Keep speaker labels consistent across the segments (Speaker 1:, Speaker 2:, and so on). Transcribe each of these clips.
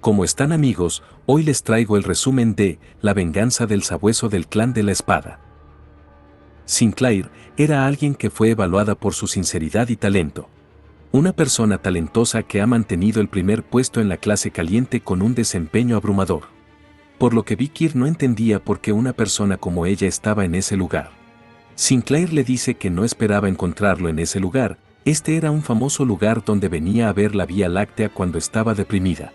Speaker 1: Como están amigos, hoy les traigo el resumen de La venganza del sabueso del clan de la espada. Sinclair era alguien que fue evaluada por su sinceridad y talento. Una persona talentosa que ha mantenido el primer puesto en la clase caliente con un desempeño abrumador. Por lo que Vikir no entendía por qué una persona como ella estaba en ese lugar. Sinclair le dice que no esperaba encontrarlo en ese lugar, este era un famoso lugar donde venía a ver la Vía Láctea cuando estaba deprimida.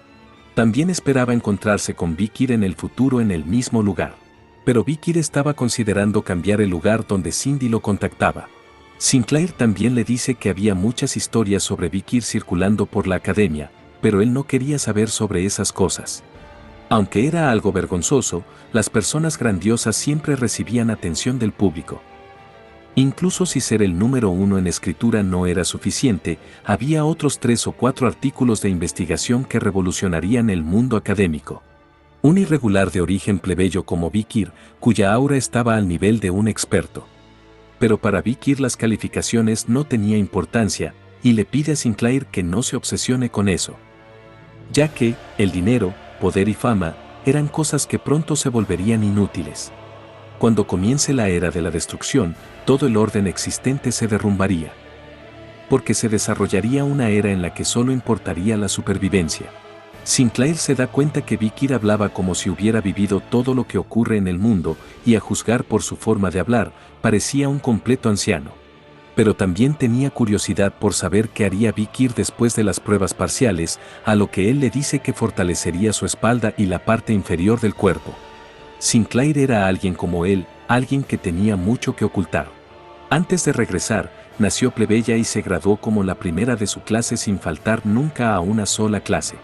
Speaker 1: También esperaba encontrarse con Vikir en el futuro en el mismo lugar. Pero Vikir estaba considerando cambiar el lugar donde Cindy lo contactaba. Sinclair también le dice que había muchas historias sobre Vikir circulando por la academia, pero él no quería saber sobre esas cosas. Aunque era algo vergonzoso, las personas grandiosas siempre recibían atención del público. Incluso si ser el número 1 en escritura no era suficiente, había otros 3 o 4 artículos de investigación que revolucionarían el mundo académico. Un irregular de origen plebeyo como Vikir, cuya aura estaba al nivel de un experto. Pero para Vikir las calificaciones no tenía importancia, y le pide a Sinclair que no se obsesione con eso. Ya que, el dinero, poder y fama, eran cosas que pronto se volverían inútiles. Cuando comience la era de la destrucción, todo el orden existente se derrumbaría. Porque se desarrollaría una era en la que solo importaría la supervivencia. Sinclair se da cuenta que Vikir hablaba como si hubiera vivido todo lo que ocurre en el mundo, y a juzgar por su forma de hablar, parecía un completo anciano. Pero también tenía curiosidad por saber qué haría Vikir después de las pruebas parciales, a lo que él le dice que fortalecería su espalda y la parte inferior del cuerpo. Sinclair era alguien como él, alguien que tenía mucho que ocultar. Antes de regresar, nació plebeya y se graduó como la primera de su clase sin faltar nunca a una sola clase.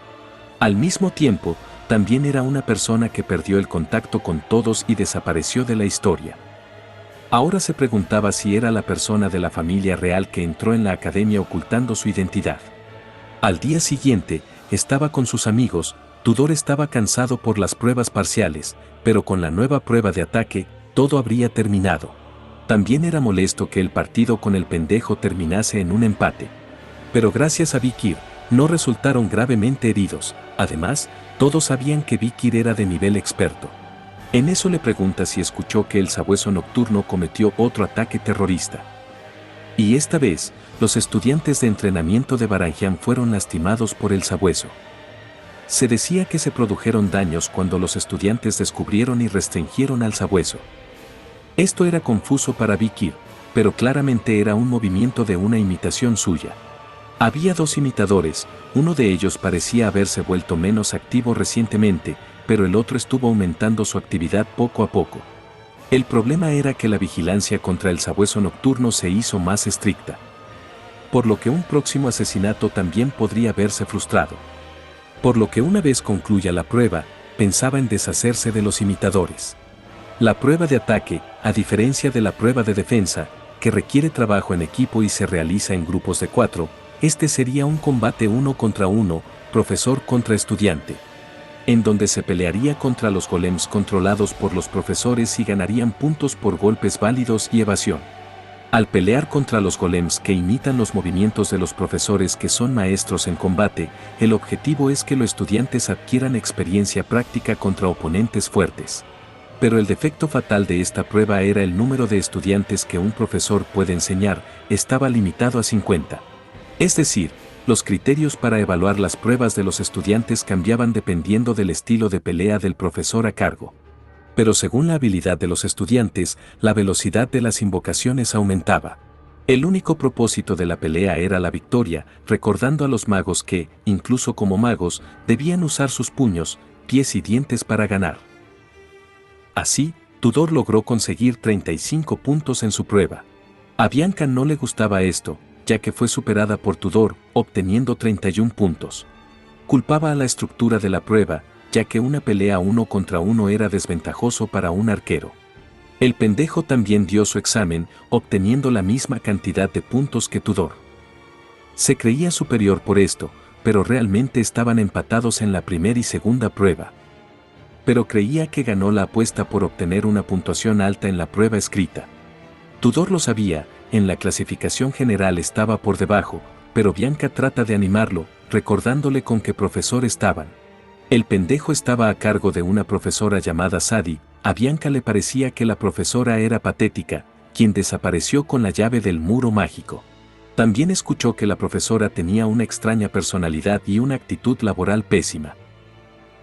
Speaker 1: Al mismo tiempo, también era una persona que perdió el contacto con todos y desapareció de la historia. Ahora se preguntaba si era la persona de la familia real que entró en la academia ocultando su identidad. Al día siguiente, estaba con sus amigos. Tudor estaba cansado por las pruebas parciales, pero con la nueva prueba de ataque, todo habría terminado. También era molesto que el partido con el pendejo terminase en un empate. Pero gracias a Vikir, no resultaron gravemente heridos. Además, todos sabían que Vikir era de nivel experto. En eso le pregunta si escuchó que el sabueso nocturno cometió otro ataque terrorista. Y esta vez, los estudiantes de entrenamiento de Barangian fueron lastimados por el sabueso. Se decía que se produjeron daños cuando los estudiantes descubrieron y restringieron al sabueso. Esto era confuso para Vikir, pero claramente era un movimiento de una imitación suya. Había 2 imitadores, uno de ellos parecía haberse vuelto menos activo recientemente, pero el otro estuvo aumentando su actividad poco a poco. El problema era que la vigilancia contra el sabueso nocturno se hizo más estricta. Por lo que un próximo asesinato también podría verse frustrado. Por lo que una vez concluya la prueba, pensaba en deshacerse de los imitadores. La prueba de ataque, a diferencia de la prueba de defensa, que requiere trabajo en equipo y se realiza en grupos de 4, este sería un combate 1 contra 1, profesor contra estudiante, en donde se pelearía contra los golems controlados por los profesores y ganarían puntos por golpes válidos y evasión. Al pelear contra los golems que imitan los movimientos de los profesores que son maestros en combate, el objetivo es que los estudiantes adquieran experiencia práctica contra oponentes fuertes. Pero el defecto fatal de esta prueba era el número de estudiantes que un profesor puede enseñar, estaba limitado a 50. Es decir, los criterios para evaluar las pruebas de los estudiantes cambiaban dependiendo del estilo de pelea del profesor a cargo. Pero según la habilidad de los estudiantes, la velocidad de las invocaciones aumentaba. El único propósito de la pelea era la victoria, recordando a los magos que, incluso como magos, debían usar sus puños, pies y dientes para ganar. Así, Tudor logró conseguir 35 puntos en su prueba. A Bianca no le gustaba esto, ya que fue superada por Tudor, obteniendo 31 puntos. Culpaba a la estructura de la prueba, ya que una pelea 1 contra 1 era desventajoso para un arquero. El pendejo también dio su examen, obteniendo la misma cantidad de puntos que Tudor. Se creía superior por esto, pero realmente estaban empatados en la primera y segunda prueba. Pero creía que ganó la apuesta por obtener una puntuación alta en la prueba escrita. Tudor lo sabía, en la clasificación general estaba por debajo, pero Bianca trata de animarlo, recordándole con qué profesor estaban. El pendejo estaba a cargo de una profesora llamada Sadie. A Bianca le parecía que la profesora era patética, quien desapareció con la llave del muro mágico. También escuchó que la profesora tenía una extraña personalidad y una actitud laboral pésima.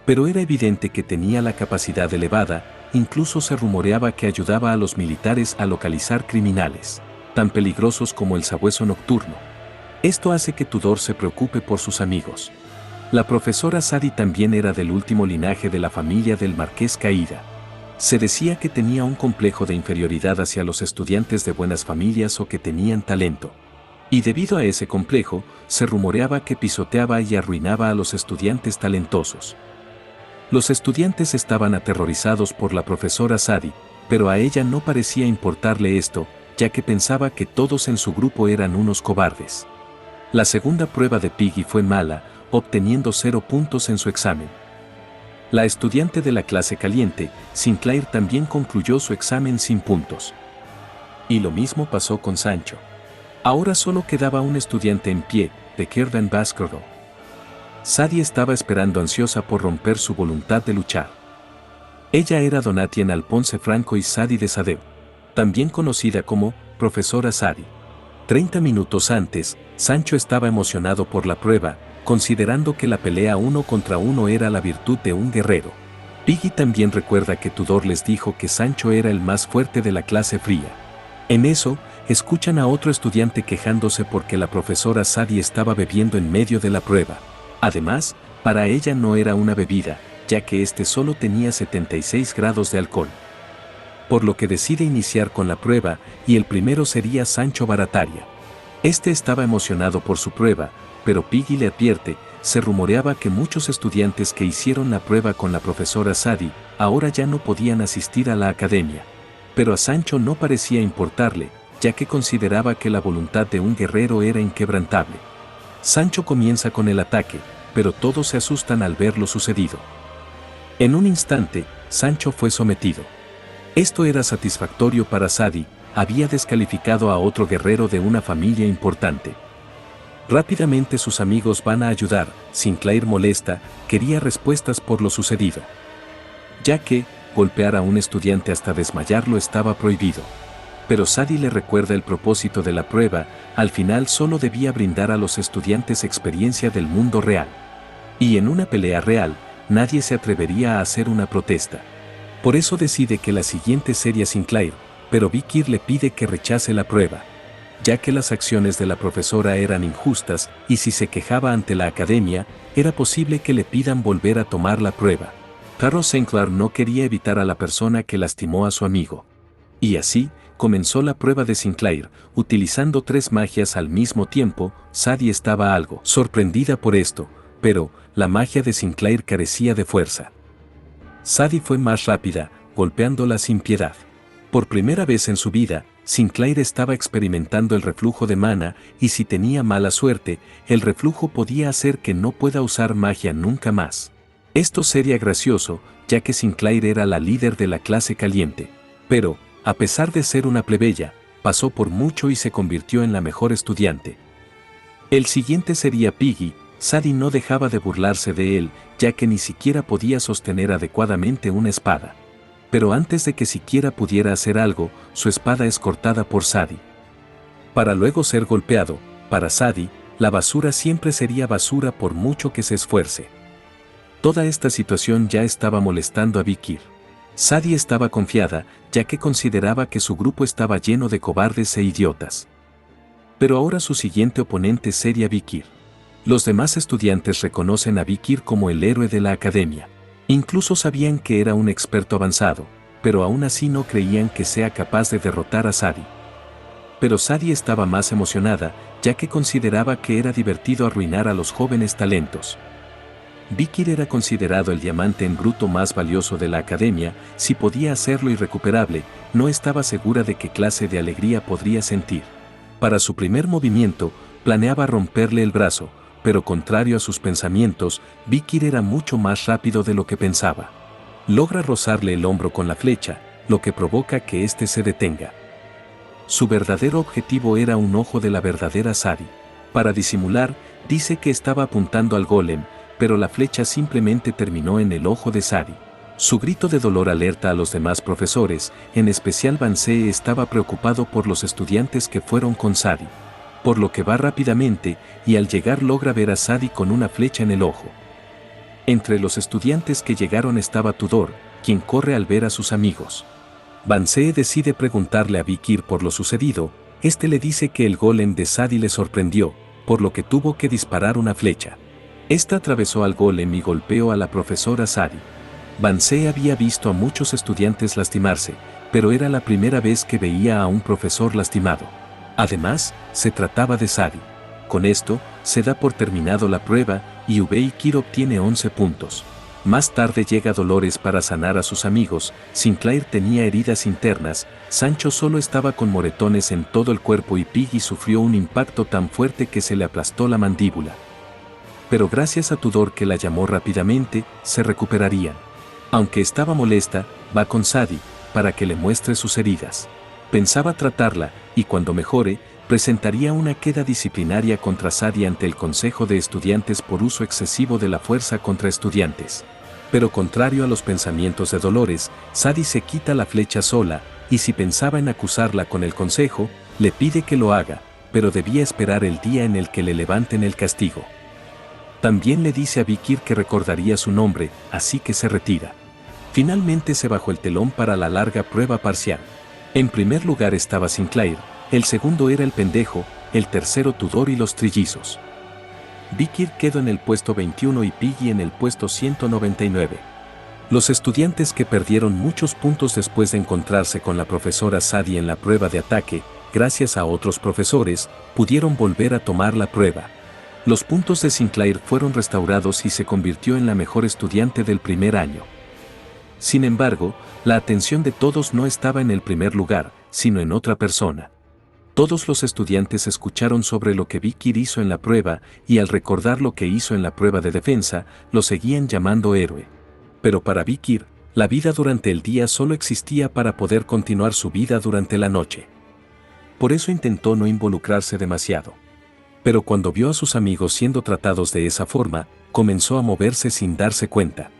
Speaker 1: Pero era evidente que tenía la capacidad elevada, incluso se rumoreaba que ayudaba a los militares a localizar criminales, tan peligrosos como el sabueso nocturno. Esto hace que Tudor se preocupe por sus amigos. La profesora Sadie también era del último linaje de la familia del Marqués Caída. Se decía que tenía un complejo de inferioridad hacia los estudiantes de buenas familias o que tenían talento. Y debido a ese complejo, se rumoreaba que pisoteaba y arruinaba a los estudiantes talentosos. Los estudiantes estaban aterrorizados por la profesora Sadie, pero a ella no parecía importarle esto, ya que pensaba que todos en su grupo eran unos cobardes. La segunda prueba de Piggy fue mala, obteniendo 0 puntos en su examen. La estudiante de la clase caliente, Sinclair, también concluyó su examen sin puntos. Y lo mismo pasó con Sancho. Ahora solo quedaba un estudiante en pie, de Van Baskerville. Sadie estaba esperando ansiosa por romper su voluntad de luchar. Ella era Donatien Alponce Franco y Sadie de Sadeu, también conocida como Profesora Sadie. 30 minutos antes, Sancho estaba emocionado por la prueba, considerando que la pelea 1 contra 1 era la virtud de un guerrero. Piggy también recuerda que Tudor les dijo que Sancho era el más fuerte de la clase fría. En eso, escuchan a otro estudiante quejándose porque la profesora Sadie estaba bebiendo en medio de la prueba. Además, para ella no era una bebida, ya que este solo tenía 76 grados de alcohol. Por lo que decide iniciar con la prueba, y el primero sería Sancho Barataria. Este estaba emocionado por su prueba, pero Piggy le advierte, se rumoreaba que muchos estudiantes que hicieron la prueba con la profesora Sadie, ahora ya no podían asistir a la academia. Pero a Sancho no parecía importarle, ya que consideraba que la voluntad de un guerrero era inquebrantable. Sancho comienza con el ataque, pero todos se asustan al ver lo sucedido. En un instante, Sancho fue sometido. Esto era satisfactorio para Sadie, había descalificado a otro guerrero de una familia importante. Rápidamente sus amigos van a ayudar, Sinclair molesta, quería respuestas por lo sucedido. Ya que, golpear a un estudiante hasta desmayarlo estaba prohibido. Pero Sadie le recuerda el propósito de la prueba, al final solo debía brindar a los estudiantes experiencia del mundo real. Y en una pelea real, nadie se atrevería a hacer una protesta. Por eso decide que la siguiente sería Sinclair, pero Vickir le pide que rechace la prueba, ya que las acciones de la profesora eran injustas y si se quejaba ante la academia, era posible que le pidan volver a tomar la prueba. Carlos Sinclair no quería evitar a la persona que lastimó a su amigo. Y así, comenzó la prueba de Sinclair, utilizando 3 magias al mismo tiempo. Sadie estaba algo sorprendida por esto, pero la magia de Sinclair carecía de fuerza. Sadie fue más rápida, golpeándola sin piedad. Por primera vez en su vida, Sinclair estaba experimentando el reflujo de mana, y si tenía mala suerte, el reflujo podía hacer que no pueda usar magia nunca más. Esto sería gracioso, ya que Sinclair era la líder de la clase caliente. Pero, a pesar de ser una plebeya, pasó por mucho y se convirtió en la mejor estudiante. El siguiente sería Piggy. Sadie no dejaba de burlarse de él, ya que ni siquiera podía sostener adecuadamente una espada. Pero antes de que siquiera pudiera hacer algo, su espada es cortada por Sadie. Para luego ser golpeado, para Sadie, la basura siempre sería basura por mucho que se esfuerce. Toda esta situación ya estaba molestando a Vickir. Sadie estaba confiada, ya que consideraba que su grupo estaba lleno de cobardes e idiotas. Pero ahora su siguiente oponente sería Vickir. Los demás estudiantes reconocen a Vickir como el héroe de la academia. Incluso sabían que era un experto avanzado, pero aún así no creían que sea capaz de derrotar a Sadie. Pero Sadie estaba más emocionada, ya que consideraba que era divertido arruinar a los jóvenes talentos. Vickir era considerado el diamante en bruto más valioso de la academia. Si podía hacerlo irrecuperable, no estaba segura de qué clase de alegría podría sentir. Para su primer movimiento, planeaba romperle el brazo, pero contrario a sus pensamientos, Vickir era mucho más rápido de lo que pensaba. Logra rozarle el hombro con la flecha, lo que provoca que éste se detenga. Su verdadero objetivo era un ojo de la verdadera Sadie. Para disimular, dice que estaba apuntando al golem, pero la flecha simplemente terminó en el ojo de Sadie. Su grito de dolor alerta a los demás profesores, en especial Vance estaba preocupado por los estudiantes que fueron con Sadie. Por lo que va rápidamente, y al llegar logra ver a Sadie con una flecha en el ojo. Entre los estudiantes que llegaron estaba Tudor, quien corre al ver a sus amigos. Vance decide preguntarle a Vikir por lo sucedido, este le dice que el golem de Sadie le sorprendió, por lo que tuvo que disparar una flecha. Esta atravesó al golem y golpeó a la profesora Sadie. Vance había visto a muchos estudiantes lastimarse, pero era la primera vez que veía a un profesor lastimado. Además, se trataba de Sadie. Con esto, se da por terminado la prueba, y Vikir obtiene 11 puntos. Más tarde llega Dolores para sanar a sus amigos, Sinclair tenía heridas internas, Sancho solo estaba con moretones en todo el cuerpo y Piggy sufrió un impacto tan fuerte que se le aplastó la mandíbula. Pero gracias a Tudor que la llamó rápidamente, se recuperarían. Aunque estaba molesta, va con Sadie, para que le muestre sus heridas. Pensaba tratarla, y cuando mejore, presentaría una queja disciplinaria contra Sadie ante el Consejo de Estudiantes por uso excesivo de la fuerza contra estudiantes. Pero contrario a los pensamientos de Dolores, Sadie se quita la flecha sola, y si pensaba en acusarla con el Consejo, le pide que lo haga, pero debía esperar el día en el que le levanten el castigo. También le dice a Vikir que recordaría su nombre, así que se retira. Finalmente se bajó el telón para la larga prueba parcial. En primer lugar estaba Sinclair, el segundo era el pendejo, el tercero Tudor y los trillizos. Vikir quedó en el puesto 21 y Piggy en el puesto 199. Los estudiantes que perdieron muchos puntos después de encontrarse con la profesora Sadie en la prueba de ataque, gracias a otros profesores, pudieron volver a tomar la prueba. Los puntos de Sinclair fueron restaurados y se convirtió en la mejor estudiante del primer año. Sin embargo, la atención de todos no estaba en el primer lugar, sino en otra persona. Todos los estudiantes escucharon sobre lo que Vikir hizo en la prueba, y al recordar lo que hizo en la prueba de defensa, lo seguían llamando héroe. Pero para Vikir, la vida durante el día solo existía para poder continuar su vida durante la noche. Por eso intentó no involucrarse demasiado. Pero cuando vio a sus amigos siendo tratados de esa forma, comenzó a moverse sin darse cuenta.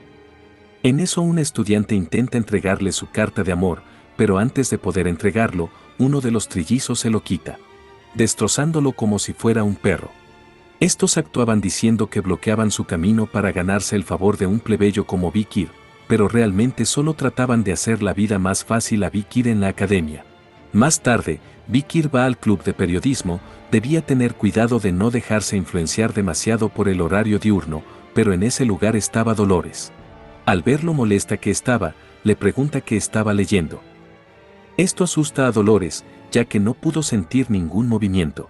Speaker 1: En eso un estudiante intenta entregarle su carta de amor, pero antes de poder entregarlo, uno de los trillizos se lo quita, destrozándolo como si fuera un perro. Estos actuaban diciendo que bloqueaban su camino para ganarse el favor de un plebeyo como Vikir, pero realmente solo trataban de hacer la vida más fácil a Vikir en la academia. Más tarde, Vikir va al club de periodismo, debía tener cuidado de no dejarse influenciar demasiado por el horario diurno, pero en ese lugar estaba Dolores. Al ver lo molesta que estaba, le pregunta qué estaba leyendo. Esto asusta a Dolores, ya que no pudo sentir ningún movimiento.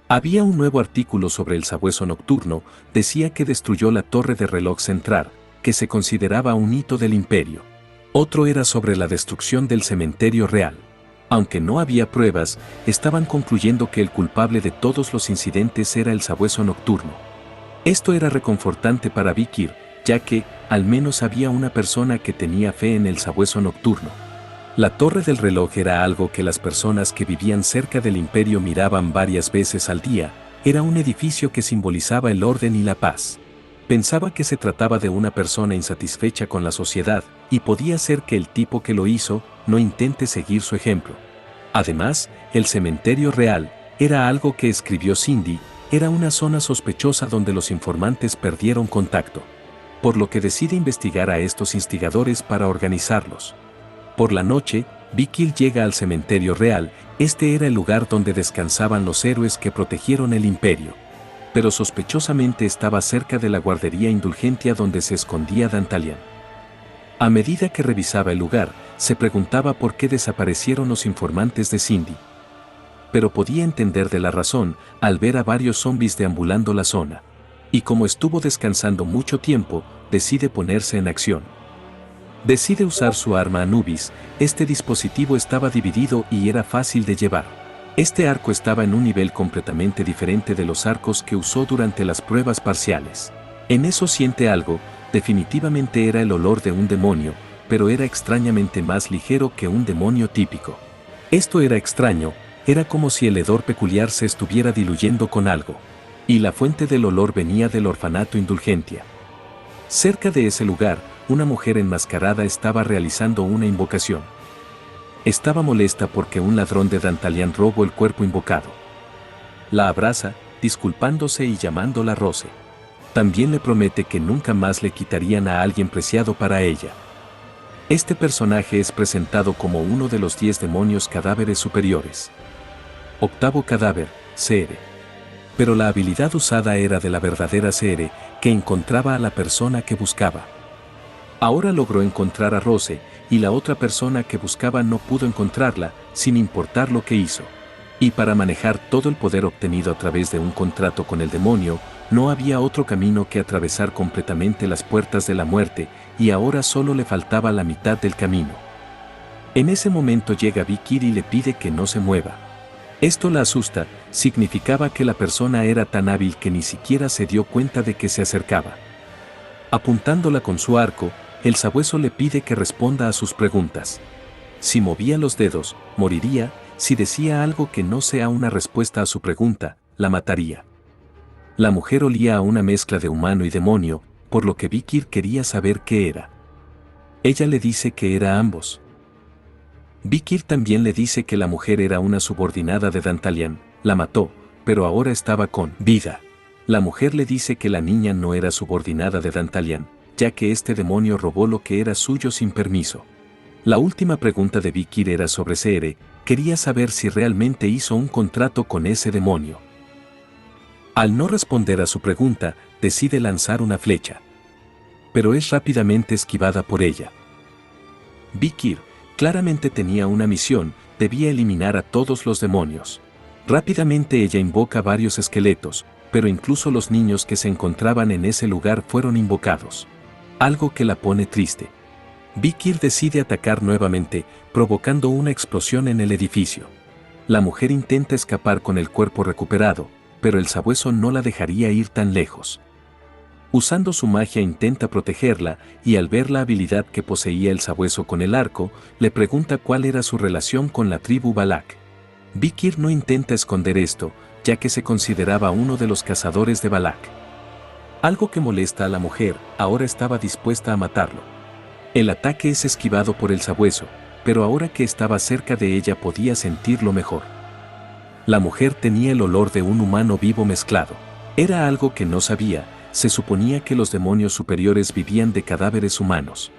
Speaker 1: Había un nuevo artículo sobre el sabueso nocturno, decía que destruyó la torre de reloj central, que se consideraba un hito del imperio. Otro era sobre la destrucción del cementerio real. Aunque no había pruebas, estaban concluyendo que el culpable de todos los incidentes era el sabueso nocturno. Esto era reconfortante para Vikir, ya que, al menos había una persona que tenía fe en el sabueso nocturno. La torre del reloj era algo que las personas que vivían cerca del imperio miraban varias veces al día, era un edificio que simbolizaba el orden y la paz. Pensaba que se trataba de una persona insatisfecha con la sociedad, y podía ser que el tipo que lo hizo, no intente seguir su ejemplo. Además, el cementerio real, era algo que escribió Cindy, era una zona sospechosa donde los informantes perdieron contacto. Por lo que decide investigar a estos instigadores para organizarlos. Por la noche, Vikir llega al cementerio real, este era el lugar donde descansaban los héroes que protegieron el imperio. Pero sospechosamente estaba cerca de la guardería Indulgentia donde se escondía Dantalian. A medida que revisaba el lugar, se preguntaba por qué desaparecieron los informantes de Cindy. Pero podía entender de la razón al ver a varios zombies deambulando la zona. Y como estuvo descansando mucho tiempo, decide ponerse en acción. Decide usar su arma Anubis, este dispositivo estaba dividido y era fácil de llevar. Este arco estaba en un nivel completamente diferente de los arcos que usó durante las pruebas parciales. En eso siente algo, definitivamente era el olor de un demonio, pero era extrañamente más ligero que un demonio típico. Esto era extraño, era como si el hedor peculiar se estuviera diluyendo con algo. Y la fuente del olor venía del orfanato Indulgentia. Cerca de ese lugar, una mujer enmascarada estaba realizando una invocación. Estaba molesta porque un ladrón de Dantalian robó el cuerpo invocado. La abraza, disculpándose y llamándola Rose. También le promete que nunca más le quitarían a alguien preciado para ella. Este personaje es presentado como uno de los 10 demonios cadáveres superiores. Octavo cadáver, Seere. Pero la habilidad usada era de la verdadera Seere, que encontraba a la persona que buscaba. Ahora logró encontrar a Rose, y la otra persona que buscaba no pudo encontrarla, sin importar lo que hizo. Y para manejar todo el poder obtenido a través de un contrato con el demonio, no había otro camino que atravesar completamente las puertas de la muerte, y ahora solo le faltaba la mitad del camino. En ese momento llega Vikir y le pide que no se mueva. Esto la asusta, significaba que la persona era tan hábil que ni siquiera se dio cuenta de que se acercaba. Apuntándola con su arco, el sabueso le pide que responda a sus preguntas. Si movía los dedos, moriría. Si decía algo que no sea una respuesta a su pregunta, la mataría. La mujer olía a una mezcla de humano y demonio, por lo que Vikir quería saber qué era. Ella le dice que era ambos. Vikir también le dice que la mujer era una subordinada de Dantalian, la mató, pero ahora estaba con vida. La mujer le dice que la niña no era subordinada de Dantalian, ya que este demonio robó lo que era suyo sin permiso. La última pregunta de Vikir era sobre Seere, quería saber si realmente hizo un contrato con ese demonio. Al no responder a su pregunta, decide lanzar una flecha. Pero es rápidamente esquivada por ella. Vikir claramente tenía una misión, debía eliminar a todos los demonios. Rápidamente ella invoca varios esqueletos, pero incluso los niños que se encontraban en ese lugar fueron invocados. Algo que la pone triste. Vikir decide atacar nuevamente, provocando una explosión en el edificio. La mujer intenta escapar con el cuerpo recuperado, pero el sabueso no la dejaría ir tan lejos. Usando su magia intenta protegerla, y al ver la habilidad que poseía el sabueso con el arco, le pregunta cuál era su relación con la tribu Balak. Vikir no intenta esconder esto, ya que se consideraba uno de los cazadores de Balak. Algo que molesta a la mujer, ahora estaba dispuesta a matarlo. El ataque es esquivado por el sabueso, pero ahora que estaba cerca de ella podía sentirlo mejor. La mujer tenía el olor de un humano vivo mezclado. Era algo que no sabía, se suponía que los demonios superiores vivían de cadáveres humanos.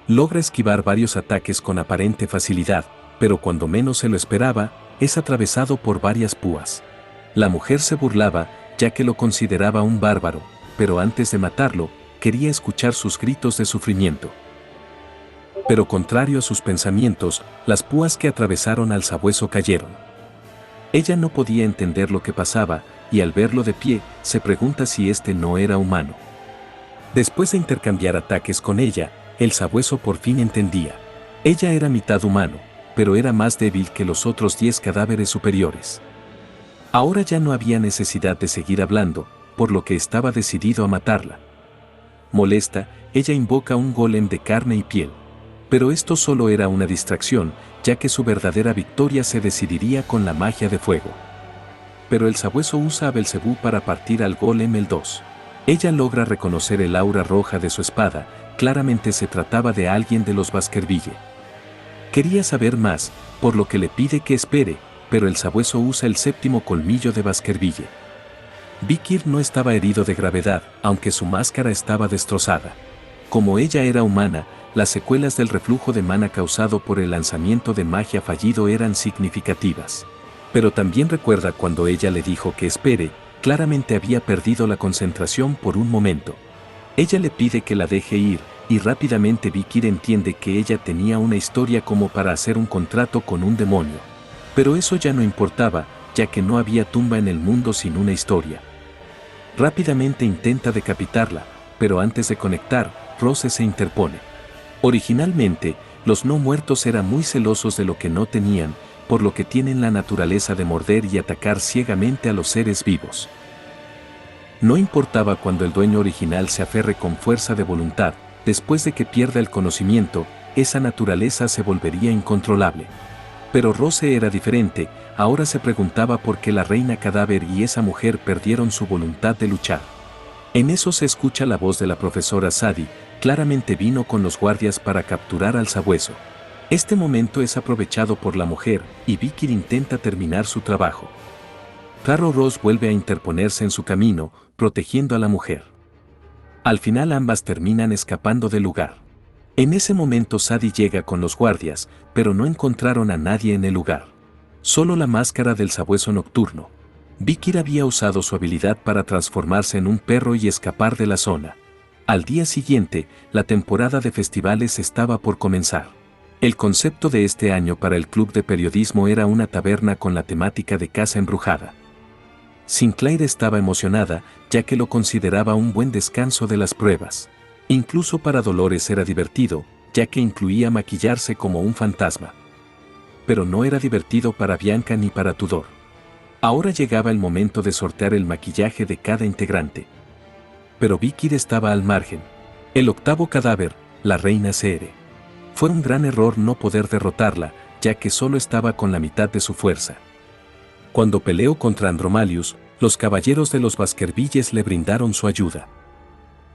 Speaker 1: Logra esquivar varios ataques con aparente facilidad, pero cuando menos se lo esperaba, es atravesado por varias púas. La mujer se burlaba, ya que lo consideraba un bárbaro, pero antes de matarlo, quería escuchar sus gritos de sufrimiento. Pero contrario a sus pensamientos, las púas que atravesaron al sabueso cayeron. Ella no podía entender lo que pasaba, y al verlo de pie, se pregunta si este no era humano. Después de intercambiar ataques con ella, el sabueso por fin entendía. Ella era mitad humano, pero era más débil que los otros 10 cadáveres superiores. Ahora ya no había necesidad de seguir hablando, por lo que estaba decidido a matarla. Molesta, ella invoca un golem de carne y piel. Pero esto solo era una distracción, ya que su verdadera victoria se decidiría con la magia de fuego. Pero el sabueso usa a Belcebú para partir al golem el 2. Ella logra reconocer el aura roja de su espada, claramente se trataba de alguien de los Baskerville. Quería saber más, por lo que le pide que espere, pero el sabueso usa el 7º colmillo de Baskerville. Vikir no estaba herido de gravedad, aunque su máscara estaba destrozada. Como ella era humana, las secuelas del reflujo de mana causado por el lanzamiento de magia fallido eran significativas. Pero también recuerda cuando ella le dijo que espere, claramente había perdido la concentración por un momento. Ella le pide que la deje ir, y rápidamente Vikir entiende que ella tenía una historia como para hacer un contrato con un demonio. Pero eso ya no importaba, ya que no había tumba en el mundo sin una historia. Rápidamente intenta decapitarla, pero antes de conectar, Rose se interpone. Originalmente, los no muertos eran muy celosos de lo que no tenían, por lo que tienen la naturaleza de morder y atacar ciegamente a los seres vivos. No importaba cuando el dueño original se aferre con fuerza de voluntad, después de que pierda el conocimiento, esa naturaleza se volvería incontrolable. Pero Rose era diferente, ahora se preguntaba por qué la reina cadáver y esa mujer perdieron su voluntad de luchar. En eso se escucha la voz de la profesora Sadie, claramente vino con los guardias para capturar al sabueso. Este momento es aprovechado por la mujer y Vicky intenta terminar su trabajo. Claro, Ross vuelve a interponerse en su camino, protegiendo a la mujer. Al final ambas terminan escapando del lugar. En ese momento Sadie llega con los guardias, pero no encontraron a nadie en el lugar. Solo la máscara del sabueso nocturno. Vicky había usado su habilidad para transformarse en un perro y escapar de la zona. Al día siguiente, la temporada de festivales estaba por comenzar. El concepto de este año para el club de periodismo era una taberna con la temática de casa embrujada. Sinclair estaba emocionada, ya que lo consideraba un buen descanso de las pruebas. Incluso para Dolores era divertido, ya que incluía maquillarse como un fantasma. Pero no era divertido para Bianca ni para Tudor. Ahora llegaba el momento de sortear el maquillaje de cada integrante. Pero Vicky estaba al margen. El octavo cadáver, la reina Seere. Fue un gran error no poder derrotarla, ya que solo estaba con la mitad de su fuerza. Cuando peleó contra Andromalius, los caballeros de los Baskervilles le brindaron su ayuda.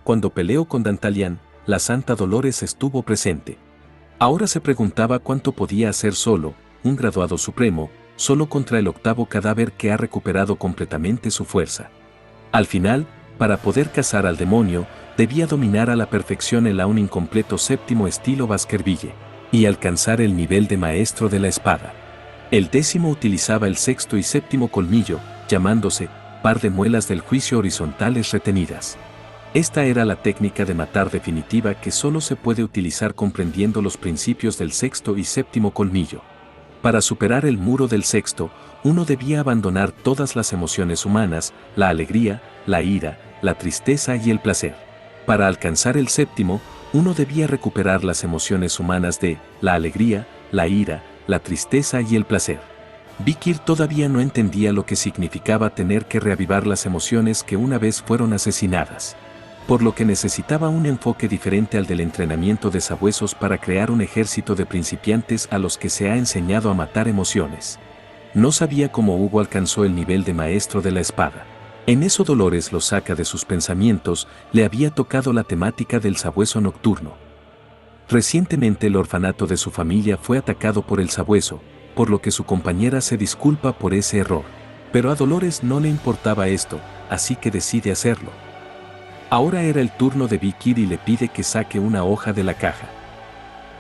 Speaker 1: Cuando peleó con Dantalian, la Santa Dolores estuvo presente. Ahora se preguntaba cuánto podía hacer solo, un graduado supremo, solo contra el octavo cadáver que ha recuperado completamente su fuerza. Al final, para poder cazar al demonio, debía dominar a la perfección el aún incompleto séptimo estilo Baskerville, y alcanzar el nivel de maestro de la espada. El décimo utilizaba el sexto y séptimo colmillo, llamándose par de muelas del juicio horizontales retenidas. Esta era la técnica de matar definitiva que solo se puede utilizar comprendiendo los principios del sexto y séptimo colmillo. Para superar el muro del sexto, uno debía abandonar todas las emociones humanas, la alegría, la ira, la tristeza y el placer. Para alcanzar el séptimo, uno debía recuperar las emociones humanas de la alegría, la ira, la tristeza y el placer. Vicky todavía no entendía lo que significaba tener que reavivar las emociones que una vez fueron asesinadas. Por lo que necesitaba un enfoque diferente al del entrenamiento de sabuesos para crear un ejército de principiantes a los que se ha enseñado a matar emociones. No sabía cómo Hugo alcanzó el nivel de maestro de la espada. En eso Dolores lo saca de sus pensamientos, le había tocado la temática del sabueso nocturno. Recientemente el orfanato de su familia fue atacado por el sabueso, por lo que su compañera se disculpa por ese error. Pero a Dolores no le importaba esto, así que decide hacerlo. Ahora era el turno de Vicky y le pide que saque una hoja de la caja.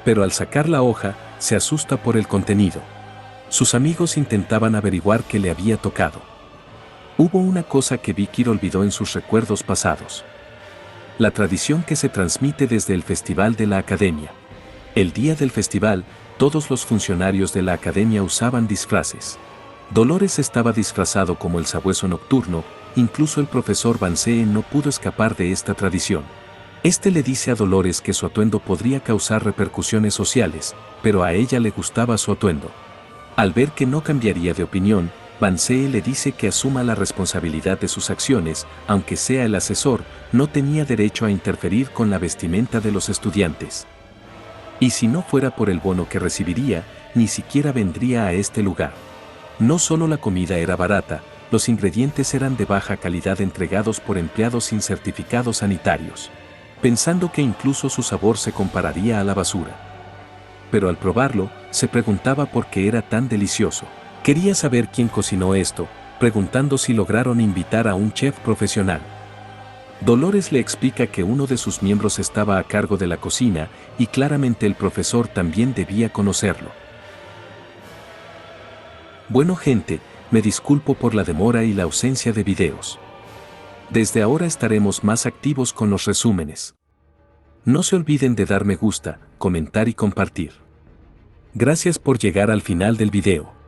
Speaker 1: Pero al sacar la hoja, se asusta por el contenido. Sus amigos intentaban averiguar qué le había tocado. Hubo una cosa que Vicky olvidó en sus recuerdos pasados. La tradición que se transmite desde el festival de la academia. El día del festival, todos los funcionarios de la academia usaban disfraces. Dolores estaba disfrazado como el sabueso nocturno, incluso el profesor Vance no pudo escapar de esta tradición. Este le dice a Dolores que su atuendo podría causar repercusiones sociales, pero a ella le gustaba su atuendo. Al ver que no cambiaría de opinión, Vance le dice que asuma la responsabilidad de sus acciones, aunque sea el asesor, no tenía derecho a interferir con la vestimenta de los estudiantes. Y si no fuera por el bono que recibiría, ni siquiera vendría a este lugar. No solo la comida era barata, los ingredientes eran de baja calidad entregados por empleados sin certificados sanitarios, pensando que incluso su sabor se compararía a la basura. Pero al probarlo, se preguntaba por qué era tan delicioso. Quería saber quién cocinó esto, preguntando si lograron invitar a un chef profesional. Dolores le explica que uno de sus miembros estaba a cargo de la cocina y claramente el profesor también debía conocerlo. Bueno gente, me disculpo por la demora y la ausencia de videos. Desde ahora estaremos más activos con los resúmenes. No se olviden de dar me gusta, comentar y compartir. Gracias por llegar al final del video.